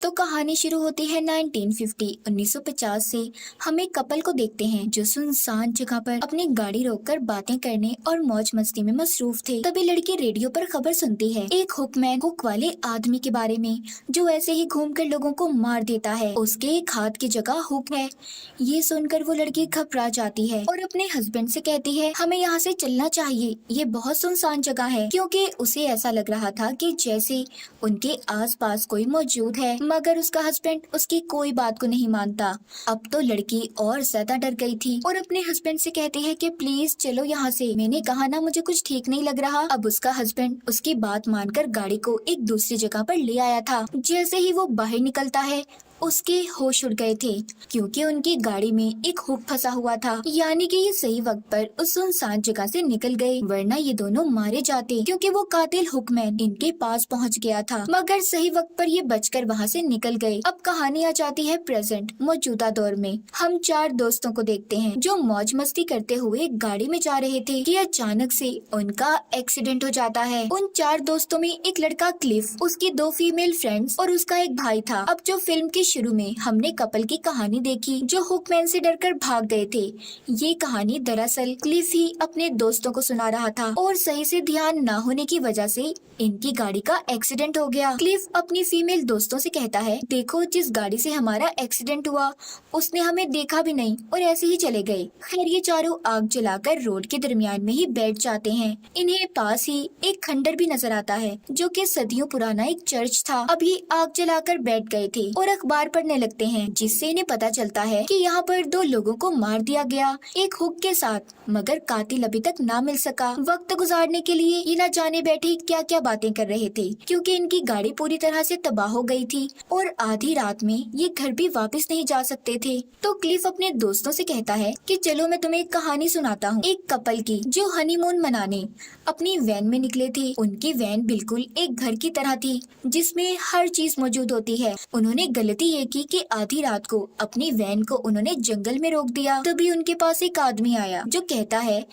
तो कहानी शुरू होती है 1950 से। हम एक कपल को देखते हैं जो सुनसान जगह पर अपनी गाड़ी रोककर बातें करने और मौज मस्ती में मसरूफ थे। तभी लड़की रेडियो पर खबर सुनती है, एक हुकमैन हुक वाले आदमी के बारे में जो ऐसे ही घूमकर लोगों को मार देता है। उसके एक हाथ की जगह हुक है। ये सुनकर वो लड़की घबरा जाती है और अपने हस्बैंड से कहती है, हमें यहाँ से चलना चाहिए, ये बहुत सुनसान जगह है। क्योंकि उसे ऐसा लग रहा था कि जैसे उनके आसपास कोई मौजूद है, मगर उसका हस्बैंड उसकी कोई बात को नहीं मानता। अब तो लड़की और ज्यादा डर गई थी और अपने हस्बैंड से कहती है कि प्लीज चलो यहाँ से, मैंने कहा ना मुझे कुछ ठीक नहीं लग रहा। अब उसका हस्बैंड उसकी बात मानकर गाड़ी को एक दूसरी जगह पर ले आया था। जैसे ही वो बाहर निकलता है उसके होश उड़ गए थे क्योंकि उनकी गाड़ी में एक हुक फंसा हुआ था। यानी कि ये सही वक्त पर उस सुनसान जगह से निकल गए, वरना ये दोनों मारे जाते क्योंकि वो कातिल हुकमैन इनके पास पहुंच गया था। मगर सही वक्त पर ये बचकर वहां से निकल गए। अब कहानी आ जाती है प्रेजेंट मौजूदा दौर में। हम चार दोस्तों को देखते हैं जो मौज मस्ती करते हुए गाड़ी में जा रहे थे कि अचानक से उनका एक्सीडेंट हो जाता है। उन चार दोस्तों में एक लड़का क्लिफ, उसकी दो फीमेल फ्रेंड्स और उसका एक भाई था। अब जो फिल्म के शुरू में हमने कपल की कहानी देखी जो हुकमैन से डरकर भाग गए थे, ये कहानी दरअसल क्लिफ ही अपने दोस्तों को सुना रहा था और सही से ध्यान न होने की वजह से इनकी गाड़ी का एक्सीडेंट हो गया। क्लिफ अपनी फीमेल दोस्तों से कहता है, देखो जिस गाड़ी से हमारा एक्सीडेंट हुआ उसने हमें देखा भी नहीं और ऐसे ही चले गए। खैर ये चारों आग जलाकर रोड के दरमियान में ही बैठ जाते हैं। इन्हें पास ही एक खंडर भी नजर आता है जो कि सदियों पुराना एक चर्च था। अभी आग जलाकर बैठ गए थे और अखबार पढ़ने लगते हैं, जिससे इन्हें पता चलता है कि यहाँ पर दो लोगों को मार दिया गया एक हुक के साथ, मगर कातिल अभी तक ना मिल सका। वक्त गुजारने के लिए ये न जाने बैठे क्या क्या बातें कर रहे थे क्योंकि इनकी गाड़ी पूरी तरह से तबाह हो गई थी और आधी रात में ये घर भी वापस नहीं जा सकते थे। तो क्लिफ अपने दोस्तों से कहता है कि चलो मैं तुम्हें एक कहानी सुनाता हूँ, एक कपल की जो हनीमून मनाने अपनी वैन में निकले थे। उनकी वैन बिल्कुल एक घर की तरह थी जिसमें हर चीज मौजूद होती है। उन्होंने गलती ये की कि आधी रात को अपनी वैन को उन्होंने जंगल में रोक दिया। तभी उनके पास एक आदमी आया जो कहता है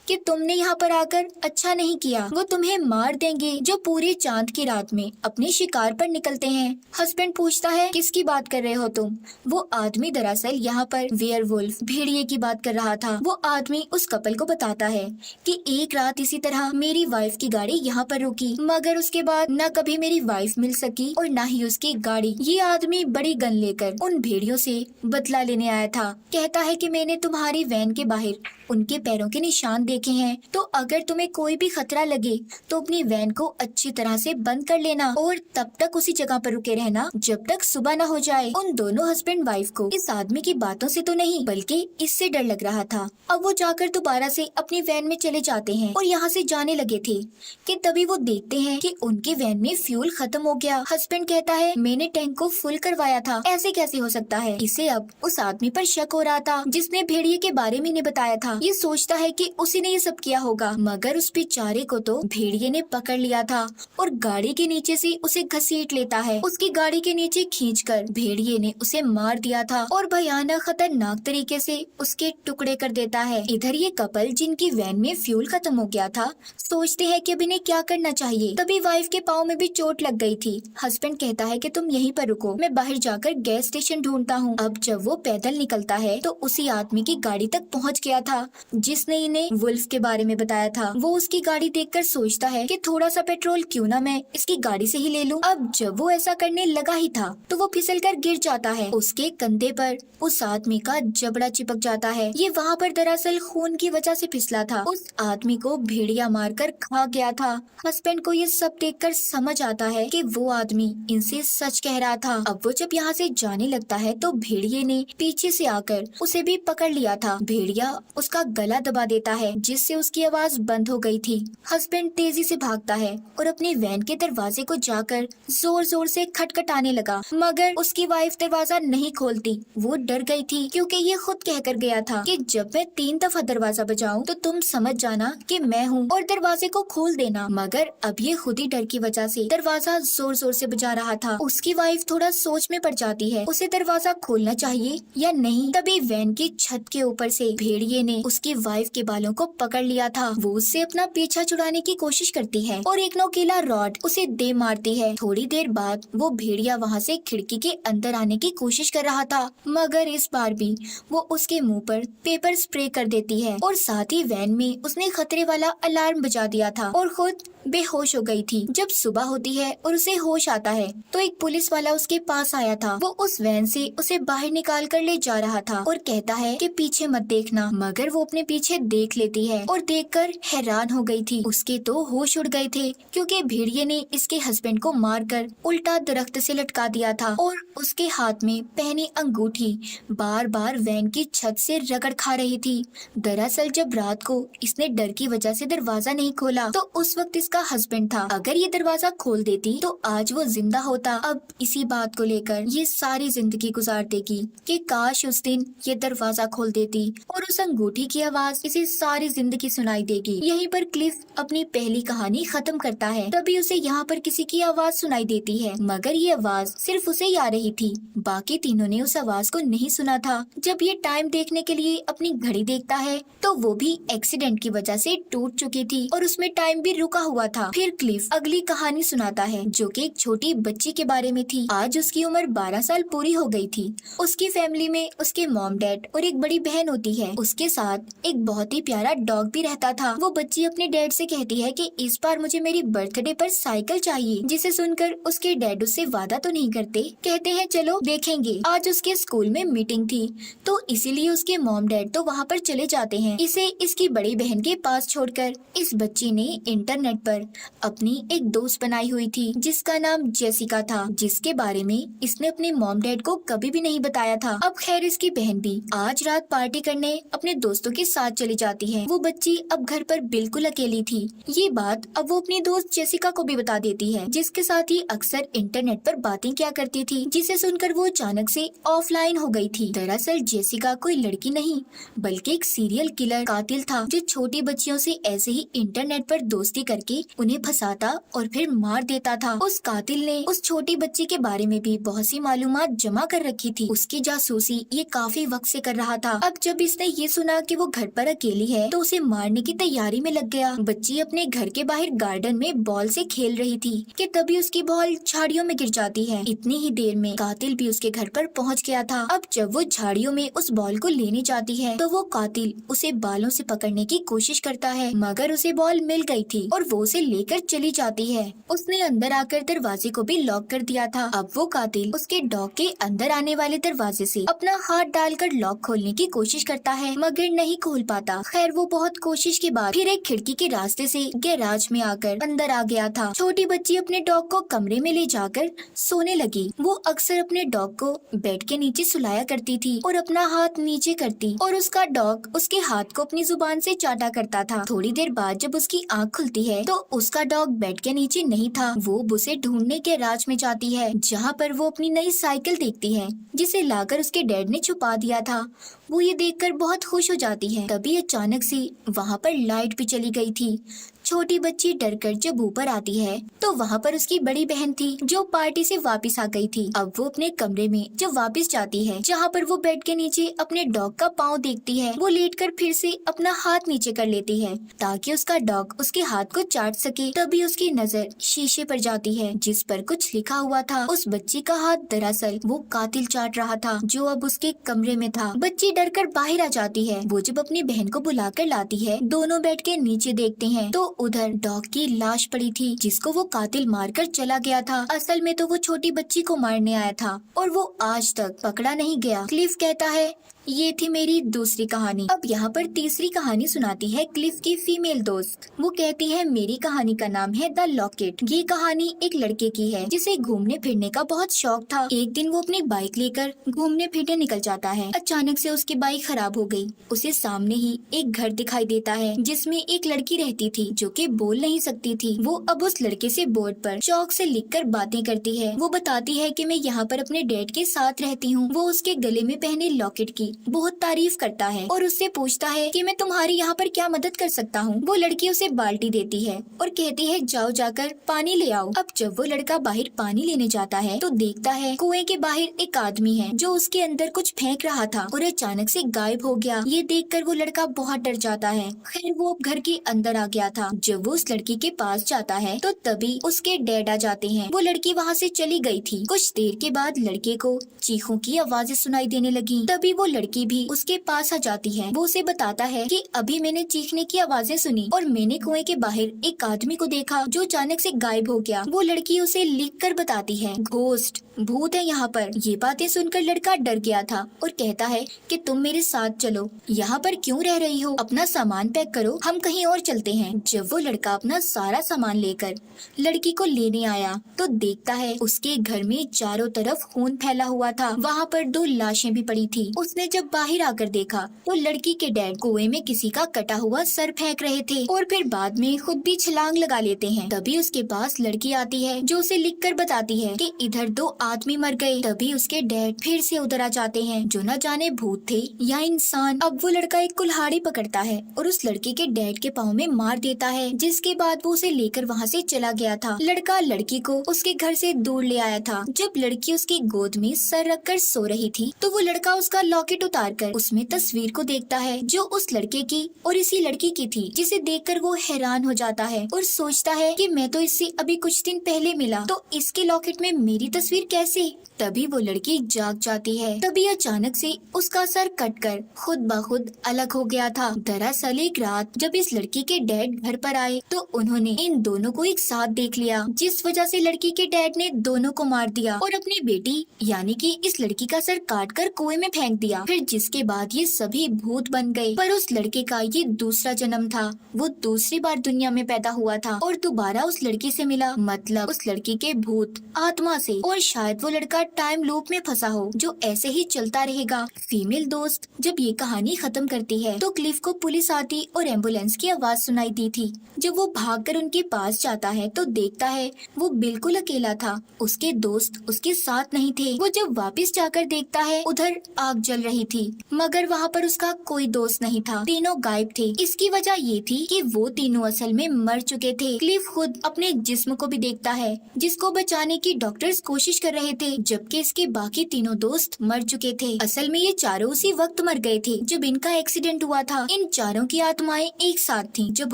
कि तुमने यहाँ पर आकर अच्छा नहीं किया, वो तुम्हें मार देंगे जो पूरे चांद की रात में अपने शिकार पर निकलते हैं। हस्बैंड पूछता है, किसकी बात कर रहे हो तुम? वो आदमी दरअसल यहाँ पर वेयरवुल्फ भेड़िए की बात कर रहा था। वो आदमी उस कपल को बताता है कि एक रात इसी तरह मेरी वाइफ की गाड़ी यहाँ पर रुकी, मगर उसके बाद न कभी मेरी वाइफ मिल सकी और न ही उसकी गाड़ी। ये आदमी बड़ी गन लेकर उन भेड़ियों से बदला लेने आया था। कहता है कि मैंने तुम्हारी वैन के बाहर उनके पैरों के निशान देखे हैं, तो अगर तुम्हें कोई भी खतरा लगे तो अपनी वैन को अच्छी तरह से बंद कर लेना और तब तक उसी जगह पर रुके रहना जब तक सुबह न हो जाए। उन दोनों हस्बैंड वाइफ को इस आदमी की बातों से तो नहीं बल्कि इससे डर लग रहा था। अब वो जाकर दोबारा से अपनी वैन में चले जाते हैं और यहाँ से जाने लगे थे कि तभी वो देखते हैं कि उनकी वैन में फ्यूल खत्म हो गया। हस्बैंड कहता है, मैंने टैंक को फुल करवाया था, ऐसे कैसे हो सकता है? इसे अब उस आदमी पर शक हो रहा था जिसने भेड़िए के बारे में इन्हें बताया था। ये सोचता है कि उसी ने ये सब किया होगा, मगर उस बेचारे को तो भेड़िए ने पकड़ लिया था और गाड़ी के नीचे से उसे घसीट लेता है। उसकी गाड़ी के नीचे खींचकर भेड़िए ने उसे मार दिया था और भयानक खतरनाक तरीके से उसके टुकड़े कर देता है। इधर ये कपल जिनकी वैन में फ्यूल खत्म हो गया था सोचते हैं कि अब इन्हें क्या करना चाहिए। तभी वाइफ के पाँव में भी चोट लग गई थी। हस्बैंड कहता है कि तुम यहीं पर रुको, मैं बाहर जाकर गैस स्टेशन ढूंढता हूँ। अब जब वो पैदल निकलता है तो उसी आदमी की गाड़ी तक पहुँच गया था जिसने इन्हें वुल्फ के बारे में बताया था। वो उसकी गाड़ी देखकर सोचता है कि थोड़ा सा पेट्रोल क्यों ना मैं इसकी गाड़ी से ही ले लूं। अब जब वो ऐसा करने लगा ही था तो वो फिसलकर गिर जाता है। उसके कंधे पर उस आदमी का जबड़ा चिपक जाता है। ये वहाँ पर दरअसल खून की वजह से फिसला था। उस आदमी को भेड़िया मारकर खा गया था। हस्बैंड को ये सब देखकर समझ आता है कि वो आदमी इनसे सच कह रहा था। अब वो जब यहाँ से जाने लगता है तो भेड़िए ने पीछे से आकर उसे भी पकड़ लिया था। भेड़िया उसका गला दबा देता है जिससे उसकी आवाज बंद हो गई थी। हस्बैंड तेजी से भागता है और अपनी वैन के दरवाजे को जाकर जोर जोर से खटखटाने लगा, मगर उसकी वाइफ दरवाजा नहीं खोलती। वो डर गई थी क्योंकि ये खुद कहकर गया था कि जब मैं 3 दफा दरवाजा बजाऊं तो तुम समझ जाना कि मैं हूँ और दरवाजे को खोल देना। मगर अब ये खुद ही डर की वजह से दरवाजा जोर जोर से बजा रहा था। उसकी वाइफ थोड़ा सोच में पड़ जाती है, उसे दरवाजा खोलना चाहिए या नहीं। तभी वैन की छत के ऊपर से भेड़िए ने उसकी वाइफ के बालों को पकड़ लिया था। वो उससे अपना पीछा छुड़ाने की कोशिश करती है और एक नोकीला रॉड उसे दे मारती है। थोड़ी देर बाद वो भेड़िया वहाँ से खिड़की के अंदर आने की कोशिश कर रहा था, मगर इस बार भी वो उसके मुंह पर पेपर स्प्रे कर देती है और साथ ही वैन में उसने खतरे वाला अलार्म बजा दिया था और खुद बेहोश हो गई थी। जब सुबह होती है और उसे होश आता है तो एक पुलिस वाला उसके पास आया था। वो उस वैन से उसे बाहर निकाल कर ले जा रहा था और कहता है कि पीछे मत देखना, मगर वो अपने पीछे देख लेती है और देखकर हैरान हो गई थी। उसके तो होश उड़ गए थे क्योंकि भेड़िए ने इसके हस्बैंड को मारकर उल्टा दरख्त से लटका दिया था और उसके हाथ में पहनी अंगूठी बार बार वैन की छत से रगड़ खा रही थी। दरअसल जब रात को इसने डर की वजह से दरवाजा नहीं खोला तो उस वक्त इसका हस्बैंड था। अगर ये दरवाजा खोल देती तो आज वो जिंदा होता। अब इसी बात को लेकर ये सारी जिंदगी गुजार देगी कि काश उस दिन ये दरवाजा खोल देती और उस अंगूठी की आवाज इसे सारी जिंदगी सुनाई देगी। यहीं पर क्लिफ अपनी पहली कहानी खत्म करता है। तभी उसे यहाँ पर किसी की आवाज सुनाई देती है, मगर ये आवाज सिर्फ उसे ही आ रही थी, बाकी तीनों ने उस आवाज को नहीं सुना था। जब ये टाइम देखने के लिए अपनी घड़ी देखता है तो वो भी एक्सीडेंट की वजह से टूट चुकी थी और उसमें टाइम भी रुका हुआ था। फिर क्लिफ अगली कहानी सुनाता है जो कि एक छोटी बच्ची के बारे में थी। आज उसकी उम्र 12 साल पूरी हो गई थी। उसकी फैमिली में उसके मॉम डैड और एक बड़ी बहन होती है। उसके साथ एक बहुत ही प्यारा डॉग भी रहता था। वो बच्ची अपने डैड से कहती है कि इस बार मुझे मेरी बर्थडे पर साइकिल चाहिए, जिसे सुनकर उसके डैड उससे वादा तो नहीं करते, कहते हैं चलो देखेंगे। आज उसके स्कूल में मीटिंग थी तो इसीलिए उसके मॉम डैड तो वहाँ पर चले जाते हैं इसे इसकी बड़ी बहन के पास छोड़कर। इस बच्ची ने इंटरनेट पर अपनी एक दोस्त बनाई हुई थी जिसका नाम जेसिका था, जिसके बारे में इसने अपने मॉम डैड को कभी भी नहीं बताया था। अब खैर इसकी बहन भी आज रात पार्टी करने अपने दोस्तों के साथ चली जाती है। वो बच्ची अब घर पर बिल्कुल अकेली थी। ये बात अब वो अपनी दोस्त जेसिका को भी बता देती है, जिसके साथ ही अक्सर इंटरनेट पर बातें किया करती थी, जिसे सुनकर वो अचानक से ऑफलाइन हो गई थी। दरअसल जेसिका कोई लड़की नहीं बल्कि एक सीरियल किलर कातिल था जो छोटी बच्चियों से ऐसे ही इंटरनेट पर दोस्ती करके उन्हें फंसाता और फिर मार देता था। उस कातिल ने उस छोटी बच्ची के बारे में भी बहुत सी मालूमात जमा कर रखी थी। उसकी जासूसी ये काफी वक्त से कर रहा था। अब जब इसने ये सुना कि वो घर पर अकेली है तो उसे मारने की तैयारी में लग गया। बच्ची अपने घर के बाहर गार्डन में बॉल से खेल रही थी कि तभी उसकी बॉल झाड़ियों में गिर जाती है। इतनी ही देर में कातिल भी उसके घर पर पहुंच गया था। अब जब वो झाड़ियों में उस बॉल को लेने जाती है तो वो कातिल उसे बालों से पकड़ने की कोशिश करता है, मगर उसे बॉल मिल गई थी और वो उसे लेकर चली जाती है। उसने अंदर आकर दरवाजे को भी लॉक कर दिया था। अब वो कातिल उसके डॉग के अंदर आने वाले दरवाजे से अपना हाथ डालकर लॉक खोलने की कोशिश करता है, मगर नहीं खोल पाता। खैर वो बहुत कोशिश के बाद फिर एक खिड़की के रास्ते से गैराज में आकर अंदर आ गया था। छोटी बच्ची अपने डॉग को कमरे में ले जाकर सोने लगी। वो अक्सर अपने डॉग को बेड के नीचे सुलाया करती थी और अपना हाथ नीचे करती और उसका डॉग उसके हाथ को अपनी जुबान से चाटा करता था। थोड़ी देर बाद जब उसकी आँख खुलती है तो उसका डॉग बेड के नीचे नहीं था। वो उसे ढूंढने गैराज में जाती है जहाँ पर वो अपनी नई साइकिल देखती है जिसे लाकर उसके डैड ने छुपा दिया था। वो ये देखकर बहुत खुश हो जाती है। तभी अचानक से वहाँ पर लाइट भी चली गई थी। छोटी बच्ची डरकर जब ऊपर आती है तो वहाँ पर उसकी बड़ी बहन थी जो पार्टी से वापस आ गई थी। अब वो अपने कमरे में जब वापस जाती है जहाँ पर वो बेड के नीचे अपने डॉग का पाँव देखती है, वो लेटकर फिर से अपना हाथ नीचे कर लेती है ताकि उसका डॉग उसके हाथ को चाट सके। तभी उसकी नजर शीशे पर जाती है जिस पर कुछ लिखा हुआ था। उस बच्ची का हाथ दरअसल वो कातिल चाट रहा था जो अब उसके कमरे में था। बच्ची डरकर बाहर आ जाती है। वो जब अपनी बहन को बुलाकर लाती है, दोनों बेड के नीचे देखते हैं तो उधर डॉग की लाश पड़ी थी जिसको वो कातिल मारकर चला गया था। असल में तो वो छोटी बच्ची को मारने आया था और वो आज तक पकड़ा नहीं गया। क्लिफ कहता है ये थी मेरी दूसरी कहानी। अब यहाँ पर तीसरी कहानी सुनाती है क्लिफ की फीमेल दोस्त। वो कहती है मेरी कहानी का नाम है द लॉकेट। ये कहानी एक लड़के की है जिसे घूमने फिरने का बहुत शौक था। एक दिन वो अपनी बाइक लेकर घूमने फिरने निकल जाता है। अचानक से उसकी बाइक खराब हो गई। उसे सामने ही एक घर दिखाई देता है जिसमें एक लड़की रहती थी जो कि बोल नहीं सकती थी। वो अब उस लड़के से बोर्ड पर चौक से लिखकर बातें करती है। वो बताती है कि मैं यहाँ पर अपने डैड के साथ रहती हूँ। वो उसके गले में पहने लॉकेट की बहुत तारीफ करता है और उससे पूछता है कि मैं तुम्हारी यहाँ पर क्या मदद कर सकता हूँ। वो लड़की उसे बाल्टी देती है और कहती है जाओ जाकर पानी ले आओ। अब जब वो लड़का बाहर पानी लेने जाता है तो देखता है कुएं के बाहर एक आदमी है जो उसके अंदर कुछ फेंक रहा था और अचानक से गायब हो गया। ये देखकर वो लड़का बहुत डर जाता है। खैर वो अब घर के अंदर आ गया था। जब वो उस लड़की के पास जाता है तो तभी उसके डैड आ जाते हैं। वो लड़की वहाँ से चली गई थी। कुछ देर के बाद लड़के को चीखों की आवाजें सुनाई देने लगी। तभी वो लड़की भी उसके पास आ जाती है। वो उसे बताता है कि अभी मैंने चीखने की आवाजें सुनी और मैंने कुएं के बाहर एक आदमी को देखा जो अचानक से गायब हो गया। वो लड़की उसे लिखकर बताती है घोस्ट भूत है यहाँ पर। ये बातें सुनकर लड़का डर गया था और कहता है कि तुम मेरे साथ चलो। यहाँ पर क्यों रह रही हो? अपना सामान पैक करो, हम कहीं और चलते हैं। जब वो लड़का अपना सारा सामान लेकर लड़की को लेने आया तो देखता है उसके घर में चारों तरफ खून फैला हुआ था। वहाँ पर 2 लाशें भी पड़ी थी। उसने जब बाहर आकर देखा तो लड़की के डैड कुएं में किसी का कटा हुआ सर फेंक रहे थे और फिर बाद में खुद भी छलांग लगा लेते हैं। तभी उसके पास लड़की आती है जो उसे लिखकर बताती है कि इधर 2 आदमी मर गए। तभी उसके डैड फिर से उधर आ जाते हैं जो न जाने भूत थे या इंसान। अब वो लड़का एक कुल्हाड़ी पकड़ता है और उस लड़की के डैड के पाँव में मार देता है, जिसके बाद वो उसे लेकर वहाँ से चला गया था। लड़का लड़की को उसके घर से दूर ले आया था। जब लड़की उसकी गोद में सर रखकर सो रही थी तो वो लड़का उसका लॉकेट उतार कर उसमें तस्वीर को देखता है जो उस लड़के की और इसी लड़की की थी, जिसे देखकर वो हैरान हो जाता है और सोचता है कि मैं तो इससे अभी कुछ दिन पहले मिला तो इसके लॉकेट में मेरी तस्वीर कैसे? तभी वो लड़की जाग जाती है। तभी अचानक से उसका सर कटकर खुद ब खुद अलग हो गया था। दरअसल एक रात जब इस लड़की के डैड घर पर आए तो उन्होंने इन दोनों को एक साथ देख लिया, जिस वजह से लड़की के डैड ने दोनों को मार दिया और अपनी बेटी यानी कि इस लड़की का सर काट कर कुएं में फेंक दिया। फिर जिसके बाद ये सभी भूत बन गए। पर उस लड़के का ये दूसरा जन्म था। वो दूसरी बार दुनिया में पैदा हुआ था और दोबारा उस लड़की से मिला, मतलब उस लड़की के भूत आत्मा से। और शायद वो लड़का टाइम लूप में फंसा हो जो ऐसे ही चलता रहेगा। फीमेल दोस्त जब ये कहानी खत्म करती है तो क्लिफ को पुलिस आती और एम्बुलेंस की आवाज सुनाई दी थी। जब वो भागकर उनके पास जाता है तो देखता है वो बिल्कुल अकेला था। उसके दोस्त उसके साथ नहीं थे। वो जब वापस जाकर देखता है उधर आग जल रही थी, मगर वहाँ पर उसका कोई दोस्त नहीं था। तीनों गायब थे। इसकी वजह ये थी कि वो तीनों असल में मर चुके थे। क्लिफ खुद अपने जिस्म को भी देखता है जिसको बचाने की डॉक्टर्स कोशिश कर रहे थे, जबकि इसके बाकी तीनों दोस्त मर चुके थे। असल में ये चारों उसी वक्त मर गए थे जब इनका एक्सीडेंट हुआ था। इन चारों की आत्माएं एक साथ थीं जब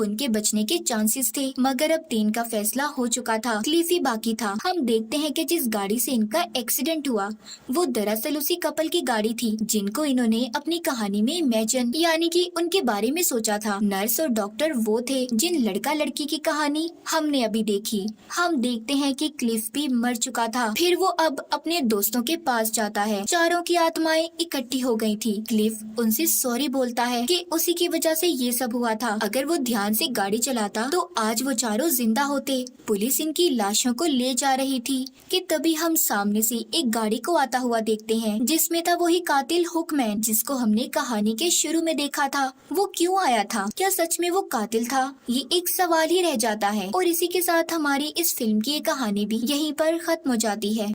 उनके बचने के चांसेस थे, मगर अब 3 का फैसला हो चुका था। क्लिफ ही बाकी था। हम देखते हैं कि जिस गाड़ी से इनका एक्सीडेंट हुआ वो दरअसल उसी कपल की गाड़ी थी जिनको इन्होंने अपनी कहानी में इमेजिन यानी कि उनके बारे में सोचा था। नर्स और डॉक्टर वो थे जिन लड़का लड़की की कहानी हमने अभी देखी। हम देखते हैं कि क्लिफ भी मर चुका था। फिर वो अब अपने दोस्तों के पास जाता है। चारों की आत्माएं इकट्ठी हो गई थी। क्लिफ उनसे सॉरी बोलता है कि उसी की वजह से ये सब हुआ था। अगर वो ध्यान से गाड़ी चलाता तो आज वो चारों जिंदा होते। पुलिस इनकी लाशों को ले जा रही थी कि तभी हम सामने से एक गाड़ी को आता हुआ देखते हैं जिसमें था वही कातिल हुकमैन जिसको हमने कहानी के शुरू में देखा था। वो क्यों आया था? क्या सच में वो कातिल था? ये एक सवाल ही रह जाता है। और इसी के साथ हमारी इस फिल्म की ये कहानी भी यहीं पर खत्म हो जाती है।